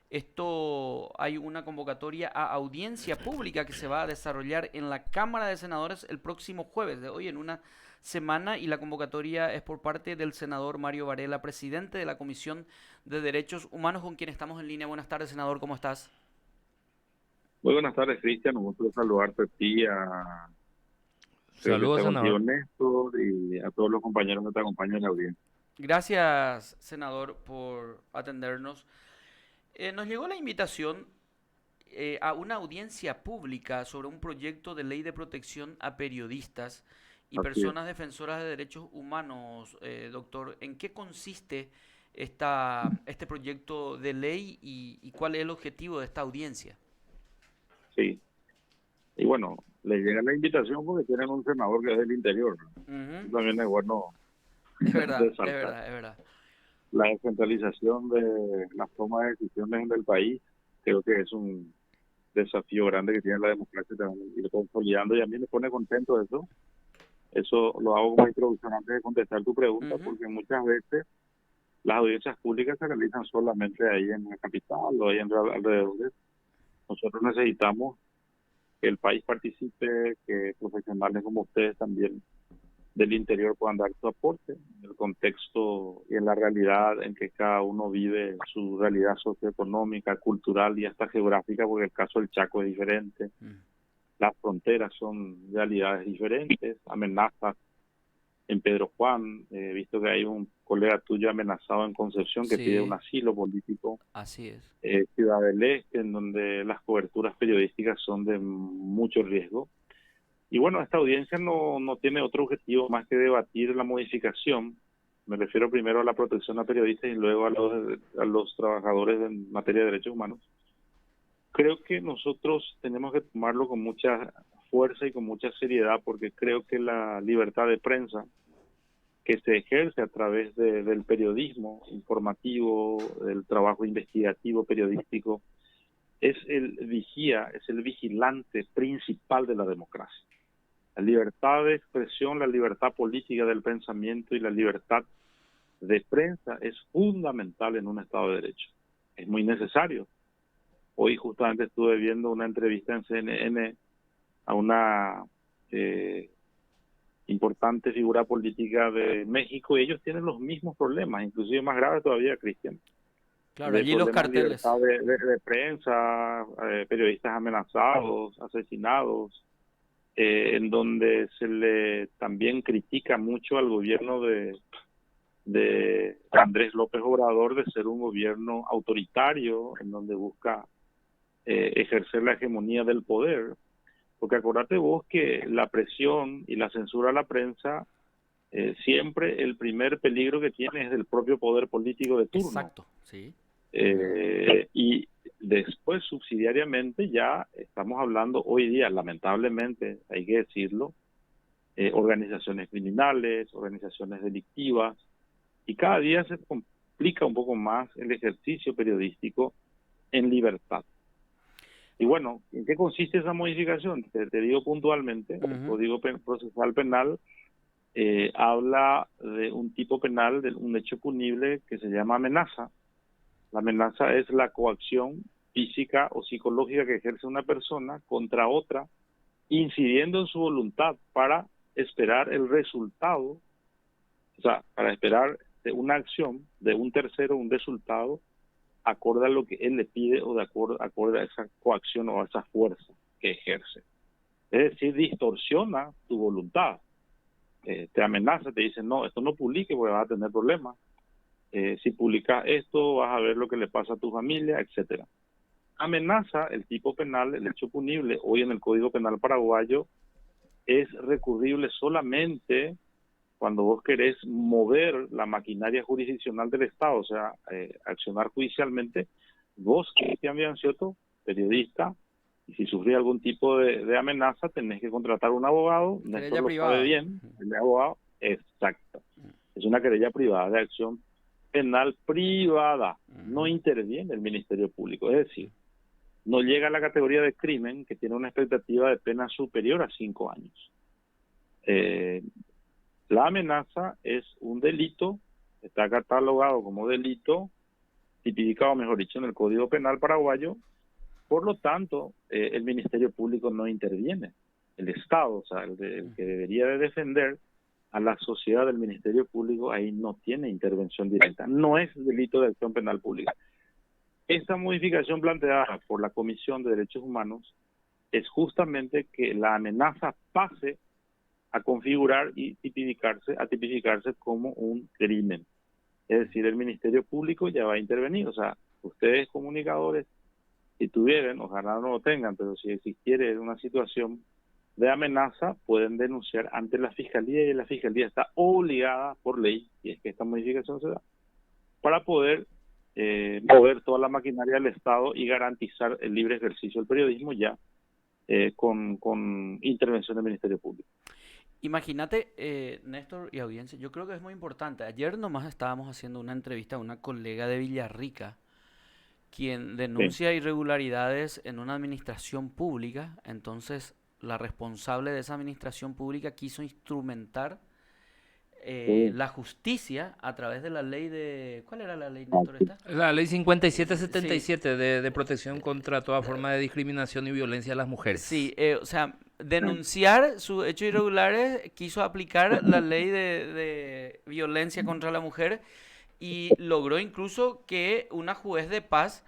Esto hay una convocatoria a audiencia pública que se va a desarrollar en la Cámara de Senadores el próximo jueves de hoy en una semana y la convocatoria es por parte del senador Mario Varela, presidente de la Comisión de Derechos Humanos, con quien estamos en línea. Buenas tardes, senador, ¿cómo estás? Muy buenas tardes, Cristian. Un gusto saludarte a ti, a Saludos, Regresa Contigo senador. Néstor y a todos los compañeros que te acompañan en la audiencia. Gracias, senador, por atendernos. Nos llegó la invitación a una audiencia pública sobre un proyecto de ley de protección a periodistas y Así es. personas defensoras de derechos humanos. Doctor, ¿en qué consiste este proyecto de ley y cuál es el objetivo de esta audiencia? Sí. Y bueno, le llega la invitación porque tienen un senador que es del interior, ¿no? Ujú. Eso también es bueno Es verdad, es resaltar. verdad, es verdad. La descentralización de las tomas de decisiones en el país creo que es un desafío grande que tiene la democracia también ir consolidando y a mí me pone contento eso. Eso lo hago como introducción antes de contestar tu pregunta Ujú. porque muchas veces las audiencias públicas se realizan solamente ahí en la capital o ahí en alrededores. Nosotros necesitamos que el país participe, que profesionales como ustedes también del interior puedan dar su aporte en el contexto y en la realidad en que cada uno vive su realidad socioeconómica, cultural y hasta geográfica, porque el caso del Chaco es diferente, Mm. las fronteras son realidades diferentes, amenazas en Pedro Juan, visto que hay un colega tuyo amenazado en Concepción que pide un Sí, asilo político, así es. Ciudad del Este, en donde las coberturas periodísticas son de mucho riesgo. Y bueno, esta audiencia no tiene otro objetivo más que debatir la modificación. Me refiero primero a la protección a periodistas y luego a los trabajadores en materia de derechos humanos. Creo que nosotros tenemos que tomarlo con mucha fuerza y con mucha seriedad porque creo que la libertad de prensa que se ejerce a través del periodismo informativo, del trabajo investigativo periodístico, es el vigía, es el vigilante principal de la democracia. La libertad de expresión, la libertad política del pensamiento y la libertad de prensa es fundamental en un Estado de Derecho. Es muy necesario. Hoy justamente estuve viendo una entrevista en CNN a una eh, importante figura política de México y ellos tienen los mismos problemas, inclusive más graves todavía, Cristian, Claro, de allí los problemas de carteles. libertad de prensa, periodistas amenazados, asesinados, en donde se le también critica mucho al gobierno de Andrés López Obrador de ser un gobierno autoritario, en donde busca ejercer la hegemonía del poder. Porque acordate vos que la presión y la censura a la prensa, siempre el primer peligro que tiene es del propio poder político de turno. Exacto, sí, es verdad. Y después, subsidiariamente, ya estamos hablando hoy día, lamentablemente, hay que decirlo, organizaciones criminales, organizaciones delictivas, y cada día se complica un poco más el ejercicio periodístico en libertad. Y bueno, ¿en qué consiste esa modificación? Te digo puntualmente, el Ujú. Código Procesal Penal habla de un tipo penal, de un hecho punible que se llama amenaza. La amenaza es la coacción física o psicológica que ejerce una persona contra otra, incidiendo en su voluntad para esperar el resultado, o sea, para esperar de una acción de un tercero un resultado acorde a lo que él le pide o de acuerdo acorde a esa coacción o a esa fuerza que ejerce. Es decir, distorsiona tu voluntad. Te amenaza, te dice, no, esto no publique porque vas a tener problemas. Si publicas esto, vas a ver lo que le pasa a tu familia, etcétera. Amenaza, el tipo penal, el hecho punible, hoy en el Código Penal paraguayo, es recurrible solamente cuando vos querés mover la maquinaria jurisdiccional del Estado, o sea, accionar judicialmente, vos, Cristian Biancioto, periodista, y si sufrís algún tipo de amenaza, tenés que contratar un abogado, Néstor Querella lo sabe privada. bien, el abogado, exacto. Es una querella privada de acción penal privada, no Ujú. interviene el Ministerio Público, es decir, no llega a la categoría de crimen que tiene una expectativa de pena superior a 5 años. Eh, la amenaza es un delito, está catalogado como delito tipificado, mejor dicho, en el Código Penal paraguayo. Por lo tanto, el Ministerio Público no interviene. El Estado, o sea, el que debería de defender a la sociedad del Ministerio Público, ahí no tiene intervención directa. No es delito de acción penal pública. Esta modificación planteada por la Comisión de Derechos Humanos es justamente que la amenaza pase a configurar y tipificarse como un crimen. Es decir, el Ministerio Público ya va a intervenir. O sea, ustedes comunicadores, si tuvieran, ojalá no lo tengan, pero si existiera una situación de amenaza, pueden denunciar ante la Fiscalía, y la Fiscalía está obligada por ley, y es que esta modificación se da, para poder mover toda la maquinaria del Estado y garantizar el libre ejercicio del periodismo ya con intervención del Ministerio Público. Imagínate, Néstor y audiencia, yo creo que es muy importante. Ayer nomás estábamos haciendo una entrevista a una colega de Villarrica, quien denuncia irregularidades en una administración pública. Entonces, la responsable de esa administración pública quiso instrumentar la justicia a través de la ley de... ¿Cuál era la ley, Néstor? La ley 5777 de protección contra toda forma de discriminación y violencia a las mujeres. Sí, o sea, denunciar sus hechos irregulares, quiso aplicar la ley de violencia contra la mujer y logró incluso que una juez de paz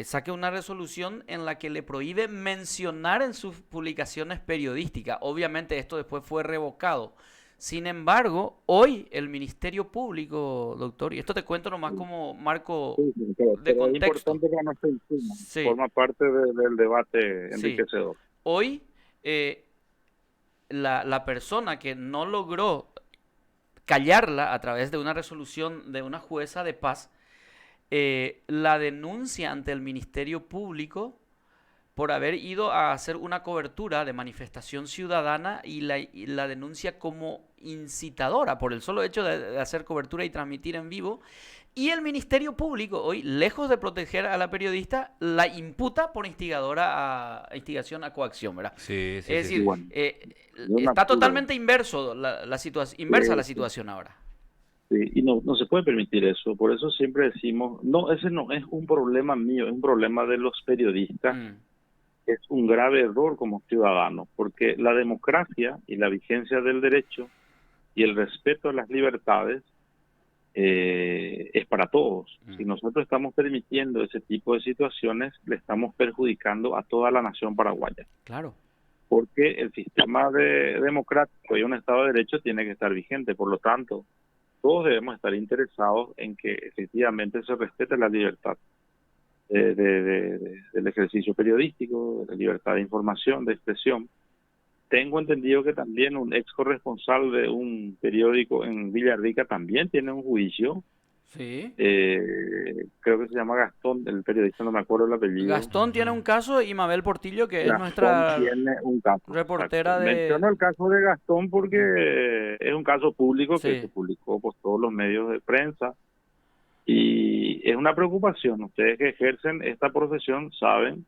saque una resolución en la que le prohíbe mencionar en sus publicaciones periodísticas. Obviamente esto después fue revocado. Sin embargo, hoy el Ministerio Público, doctor, y esto te cuento nomás como marco de contexto. Es importante que no se encima. Sí. Forma parte del debate enriquecedor. Sí. Hoy la persona que no logró callarla a través de una resolución de una jueza de paz, la denuncia ante el Ministerio Público por haber ido a hacer una cobertura de manifestación ciudadana y la denuncia como incitadora por el solo hecho de hacer cobertura y transmitir en vivo. Y el Ministerio Público hoy, lejos de proteger a la periodista, la imputa por instigación a coacción, ¿verdad? Sí, es decir, bueno, está totalmente inversa la situación ahora. Sí, y no se puede permitir eso. Por eso siempre decimos, no, ese no es un problema mío, es un problema de los periodistas. Es un grave error como ciudadanos, porque la democracia y la vigencia del derecho y el respeto a las libertades es para todos. Si nosotros estamos permitiendo ese tipo de situaciones, le estamos perjudicando a toda la nación paraguaya. Claro. Porque el sistema democrático y un Estado de Derecho tiene que estar vigente. Por lo tanto, todos debemos estar interesados en que efectivamente se respete la libertad del ejercicio periodístico, de la libertad de información, de expresión. Tengo entendido que también un ex corresponsal de un periódico en Villarrica también tiene un juicio. Sí. Creo que se llama Gastón, el periodista, no me acuerdo el apellido. Gastón tiene un caso y Mabel Portillo, que es nuestra tiene un caso, reportera de... Menciono el caso de Gastón porque es un caso público que se publicó por todos los medios de prensa. Y es una preocupación. Ustedes que ejercen esta profesión saben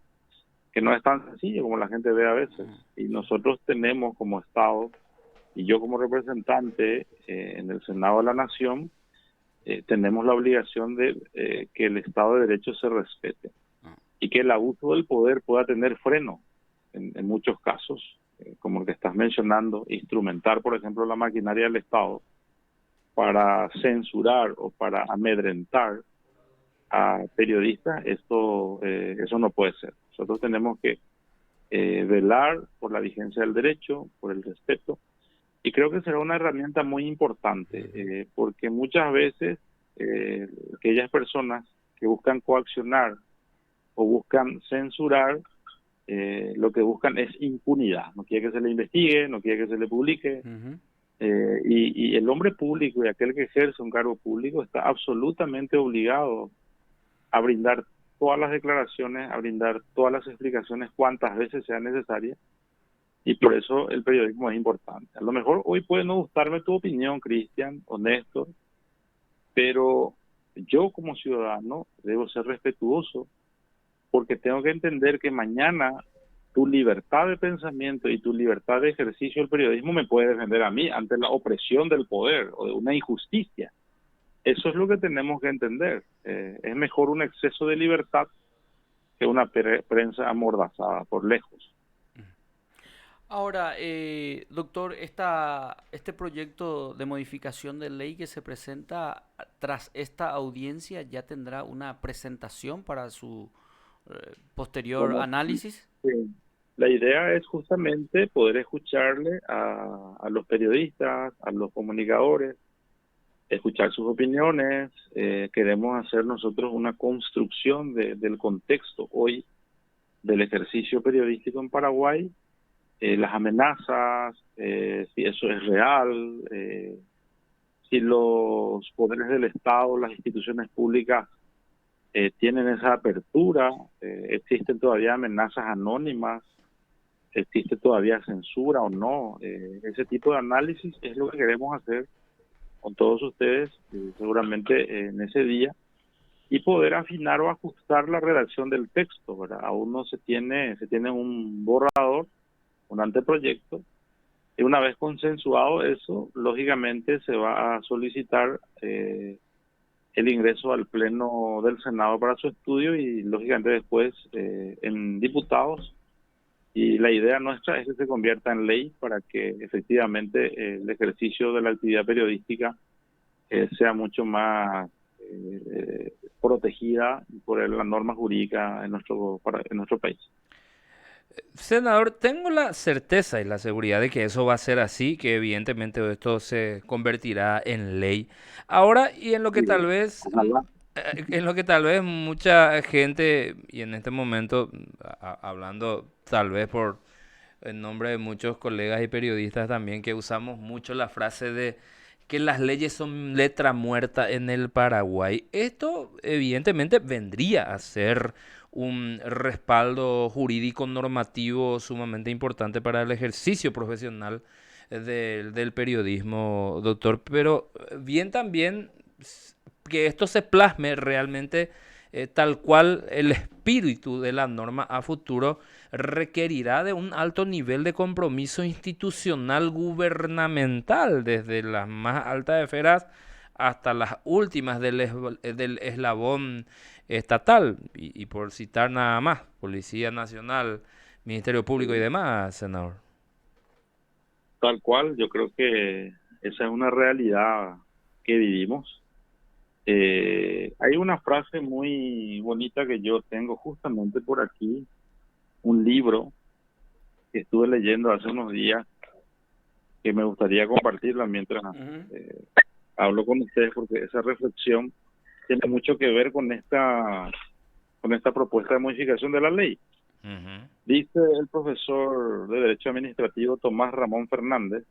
que no es tan sencillo como la gente ve a veces. Y nosotros tenemos como Estado, y yo como representante en el Senado de la Nación, tenemos la obligación de que el Estado de Derecho se respete y que el abuso del poder pueda tener freno en muchos casos, como el que estás mencionando, instrumentar, por ejemplo, la maquinaria del Estado para censurar o para amedrentar a periodistas. Eso no puede ser. Nosotros tenemos que velar por la vigencia del derecho, por el respeto, y creo que será una herramienta muy importante, porque muchas veces aquellas personas que buscan coaccionar o buscan censurar, lo que buscan es impunidad. No quiere que se le investigue, no quiere que se le publique. Y el hombre público y aquel que ejerce un cargo público está absolutamente obligado a brindar todas las declaraciones, a brindar todas las explicaciones cuantas veces sean necesarias, y por eso el periodismo es importante. A lo mejor hoy puede no gustarme tu opinión, Cristian o Néstor, pero yo como ciudadano debo ser respetuoso, porque tengo que entender que mañana tu libertad de pensamiento y tu libertad de ejercicio del periodismo me puede defender a mí ante la opresión del poder o de una injusticia. Eso es lo que tenemos que entender. Es mejor un exceso de libertad que una prensa amordazada, por lejos. Ahora, doctor, este proyecto de modificación de ley que se presenta tras esta audiencia ya tendrá una presentación para su posterior Como, análisis. la idea es justamente poder escucharle a los periodistas, a los comunicadores, escuchar sus opiniones. Queremos hacer nosotros una construcción del contexto hoy del ejercicio periodístico en Paraguay, las amenazas, si eso es real, si los poderes del Estado, las instituciones públicas tienen esa apertura, existen todavía amenazas anónimas, existe todavía censura o no. Ese tipo de análisis es lo que queremos hacer con todos ustedes, seguramente en ese día, y poder afinar o ajustar la redacción del texto, ¿verdad? Aún no se tiene un borrador, un anteproyecto, y una vez consensuado eso, lógicamente se va a solicitar el ingreso al Pleno del Senado para su estudio y lógicamente después en diputados. Y la idea nuestra es que se convierta en ley para que efectivamente el ejercicio de la actividad periodística sea mucho más protegida por la norma jurídica en nuestro país. Senador, tengo la certeza y la seguridad de que eso va a ser así, que evidentemente esto se convertirá en ley. Ahora, y en lo que tal vez, Ojalá. en lo que tal vez mucha gente, y en este momento, hablando tal vez por en nombre de muchos colegas y periodistas también, que usamos mucho la frase de que las leyes son letra muerta en el Paraguay. Esto evidentemente vendría a ser un respaldo jurídico normativo sumamente importante para el ejercicio profesional del periodismo, doctor. Pero bien también que esto se plasme realmente tal cual el espíritu de la norma a futuro requerirá de un alto nivel de compromiso institucional gubernamental, desde las más altas esferas hasta las últimas del eslabón estatal. Y por citar nada más, Policía Nacional, Ministerio Público y demás, senador. Tal cual, yo creo que esa es una realidad que vivimos. Hay una frase muy bonita que yo tengo justamente por aquí, un libro que estuve leyendo hace unos días, que me gustaría compartirla mientras eh, hablo con ustedes, porque esa reflexión tiene mucho que ver con esta propuesta de modificación de la ley. Dice el profesor de Derecho Administrativo Tomás Ramón Fernández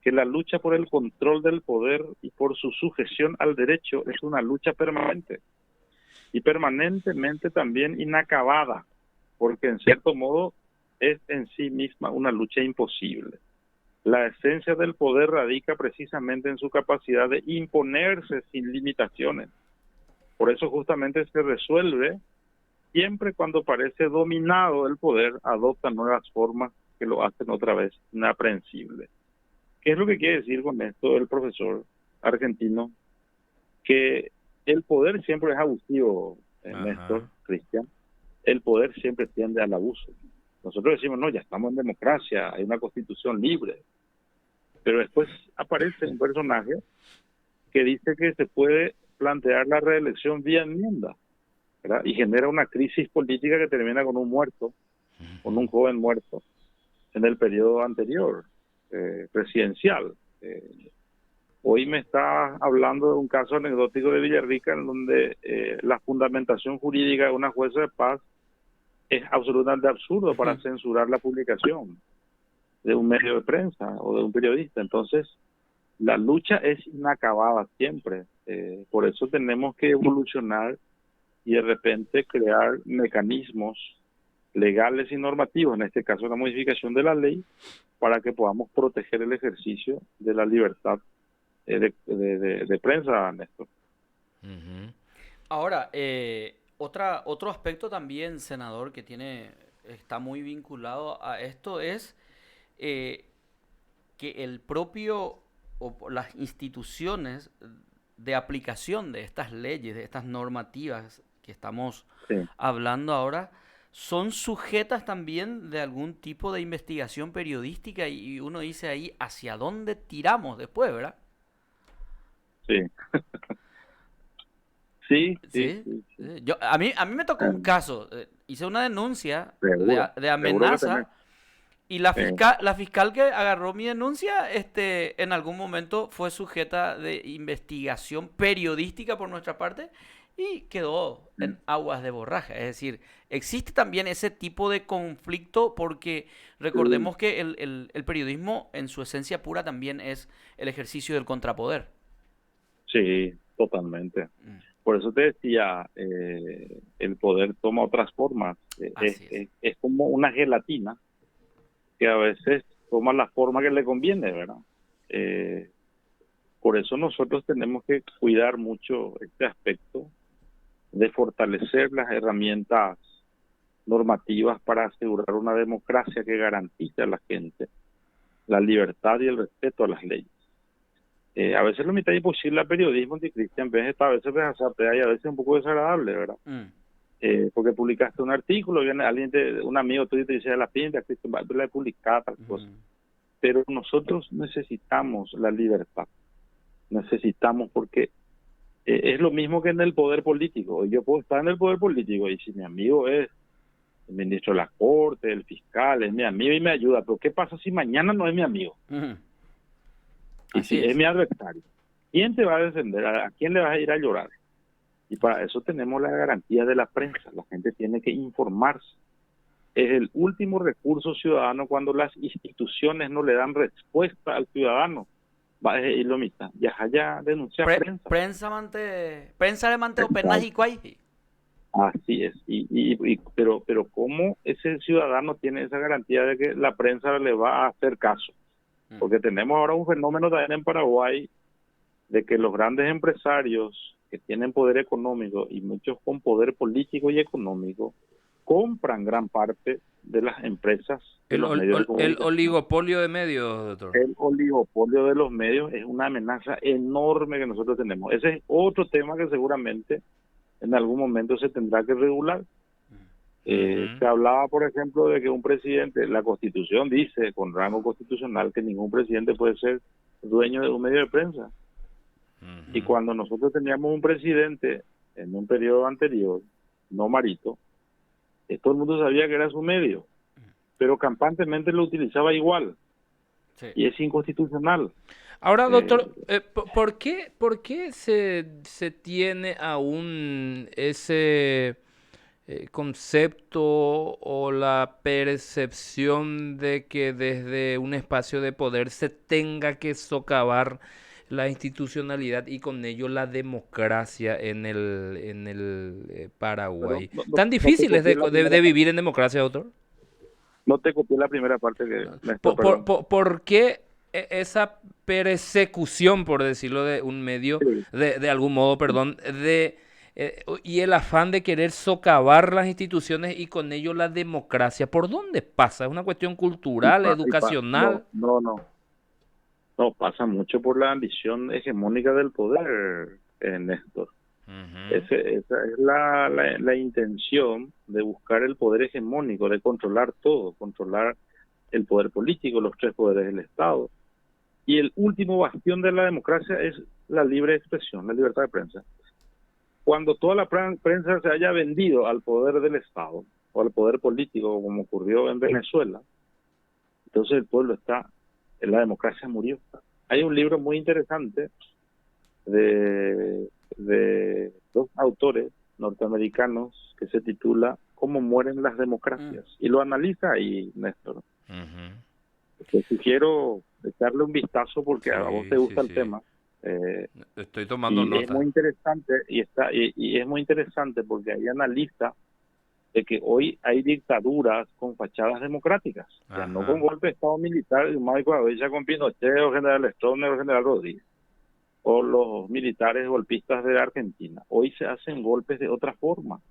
que la lucha por el control del poder y por su sujeción al derecho es una lucha permanente y permanentemente también inacabada, porque en cierto modo es en sí misma una lucha imposible. La esencia del poder radica precisamente en su capacidad de imponerse sin limitaciones. Por eso justamente se resuelve siempre cuando parece dominado el poder, adopta nuevas formas que lo hacen otra vez inaprehensible. ¿Qué es lo que quiere decir con esto el profesor argentino? Que el poder siempre es abusivo, Néstor, Cristian. El poder siempre tiende al abuso. Nosotros decimos, no, ya estamos en democracia, hay una constitución libre. Pero después aparece un personaje que dice que se puede plantear la reelección vía enmienda, ¿verdad? Y genera una crisis política que termina con un muerto, con un joven muerto en el periodo anterior, presidencial. Hoy me está hablando de un caso anecdótico de Villarrica en donde la fundamentación jurídica de una jueza de paz es absolutamente absurdo para censurar la publicación de un medio de prensa o de un periodista. Entonces, la lucha es inacabada siempre. Por eso tenemos que evolucionar y de repente crear mecanismos legales y normativos, en este caso la modificación de la ley, para que podamos proteger el ejercicio de la libertad de prensa, Néstor. Ahora, otro aspecto también, senador, que está muy vinculado a esto es que el propio o las instituciones de aplicación de estas leyes, de estas normativas que estamos Sí, hablando ahora, son sujetas también de algún tipo de investigación periodística y uno dice ahí hacia dónde tiramos después, ¿verdad? sí, sí, sí, Sí. sí, sí. A mí me tocó un Eh, caso, hice una denuncia seguro, de seguro que tenés. amenaza y la eh, fiscal, la fiscal que agarró mi denuncia, en algún momento fue sujeta de investigación periodística por nuestra parte y quedó en aguas de borraja. Es decir, existe también ese tipo de conflicto porque sí, recordemos que el periodismo en su esencia pura también es el ejercicio del contrapoder. sí, totalmente. Mm, Por eso te decía, el poder toma otras formas. así es. Es como una gelatina que a veces toma la forma que le conviene, ¿verdad? Eh, por eso nosotros tenemos que cuidar mucho este aspecto de fortalecer las herramientas normativas para asegurar una democracia que garantice a la gente la libertad y el respeto a las leyes. A veces lo mitad imposible al periodismo anticristian, a veces ves y a veces un poco desagradable, ¿verdad? Mm, Porque publicaste un artículo, viene un amigo tuyo te dice la pinta, Cristian, la he publicado, tal cosa. mm, Pero nosotros necesitamos la libertad, necesitamos porque es lo mismo que en el poder político. Yo puedo estar en el poder político y si mi amigo es el ministro de la Corte, el fiscal, es mi amigo y me ayuda, pero ¿qué pasa si mañana no es mi amigo? mm. Y Así si es es. mi adversario, ¿quién te va a defender? ¿A quién le vas a ir a llorar? Y para eso tenemos la garantía de la prensa. La gente tiene que informarse. Es el último recurso ciudadano cuando las instituciones no le dan respuesta al ciudadano. Va y lo mitad. Ya allá denuncia a prensa. Prensa de mante o penas y Exacto. cuay. Así es. Pero ¿cómo ese ciudadano tiene esa garantía de que la prensa le va a hacer caso? Mm, Porque tenemos ahora un fenómeno también en Paraguay de que los grandes empresarios que tienen poder económico y muchos con poder político y económico compran gran parte de las empresas de los medios de El comunicación. oligopolio de medios, doctor. El oligopolio de los medios es una amenaza enorme que nosotros tenemos. Ese es otro tema que seguramente en algún momento se tendrá que regular. Ujú, Se hablaba, por ejemplo, de que un presidente, la Constitución dice con rango constitucional que ningún presidente puede ser dueño de un medio de prensa. Y ujú. cuando nosotros teníamos un presidente en un periodo anterior, no Marito, todo el mundo sabía que era su medio, pero campantemente lo utilizaba igual sí. y es inconstitucional. Ahora, Eh, doctor, por qué se tiene aún ese concepto o la percepción de que desde un espacio de poder se tenga que socavar la institucionalidad y con ello la democracia en el Perdón, Paraguay? no, no, ¿Tan no te difícil es copié la primera de parte. vivir en democracia, doctor? No te copié la primera parte que, No. Néstor, perdón. ¿Por qué esa persecución, por decirlo de un medio, Sí, de algún modo, perdón, y el afán de querer socavar las instituciones y con ello la democracia? ¿Por dónde pasa? ¿Es una cuestión cultural, no, educacional? no, no, no, pasa mucho por la ambición hegemónica del poder, Néstor. Ujú, Esa es la intención de buscar el poder hegemónico, de controlar todo, controlar el poder político, los tres poderes del Estado. Y el último bastión de la democracia es la libre expresión, la libertad de prensa. Cuando toda la prensa se haya vendido al poder del Estado o al poder político, como ocurrió en Venezuela, entonces el pueblo está, la democracia murió. Hay un libro muy interesante de dos autores norteamericanos que se titula ¿Cómo mueren las Mm, democracias? Y lo analiza ahí, Néstor. ujú. Te sugiero echarle un vistazo porque a vos te Sí, sí, gusta el sí. tema. Eh, Estoy tomando y es muy nota. interesante y es muy interesante porque ahí analiza de que hoy hay dictaduras con fachadas democráticas, ya no con Ajá. golpe de Estado militar, Michael Abella con Pinochet o General Stroessner o General Rodríguez, o los militares golpistas de Argentina. Hoy se hacen golpes de otra forma.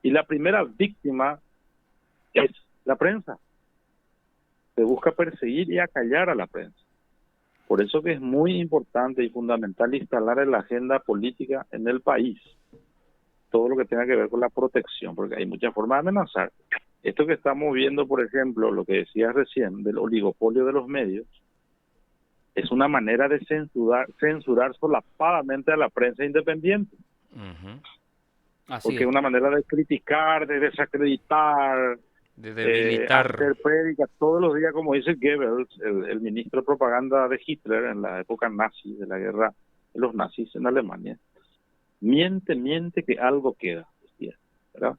Y la primera víctima es la prensa. Se busca perseguir y acallar a la prensa. Por eso que es muy importante y fundamental instalar en la agenda política en el país todo lo que tenga que ver con la protección, porque hay muchas formas de amenazar. Esto que estamos viendo, por ejemplo, lo que decías recién, del oligopolio de los medios, es una manera de censurar solapadamente a la prensa independiente. Ujú. Así Porque es. es una manera de criticar, de desacreditar, De debilitar. hacer prédicas todos los días, como dice Goebbels, el ministro de propaganda de Hitler en la época nazi, de la guerra de los nazis en Alemania. Miente que algo queda, decía, ¿verdad?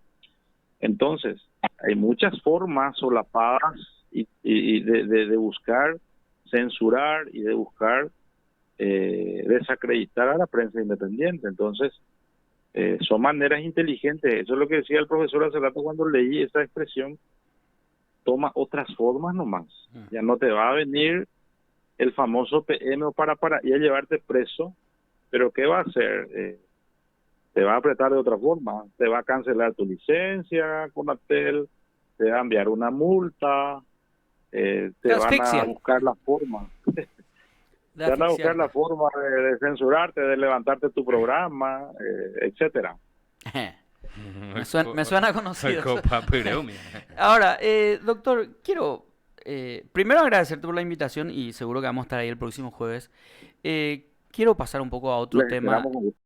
Entonces, hay muchas formas solapadas y de buscar censurar y de buscar desacreditar a la prensa independiente. Entonces, son maneras inteligentes. Eso es lo que decía el profesor hace rato cuando leí esa expresión. Toma otras formas nomás. Ya no te va a venir el famoso PM o para y a llevarte preso, pero ¿qué va a hacer? Te va a apretar de otra forma. Te va a cancelar tu licencia con Atel, te va a enviar una multa, te van a buscar la forma. Te van a buscar la forma de censurarte, de levantarte tu programa, etcétera. Me suena conocido. Ahora, doctor, quiero primero agradecerte por la invitación y seguro que vamos a estar ahí el próximo jueves. Quiero pasar un poco a otro tema.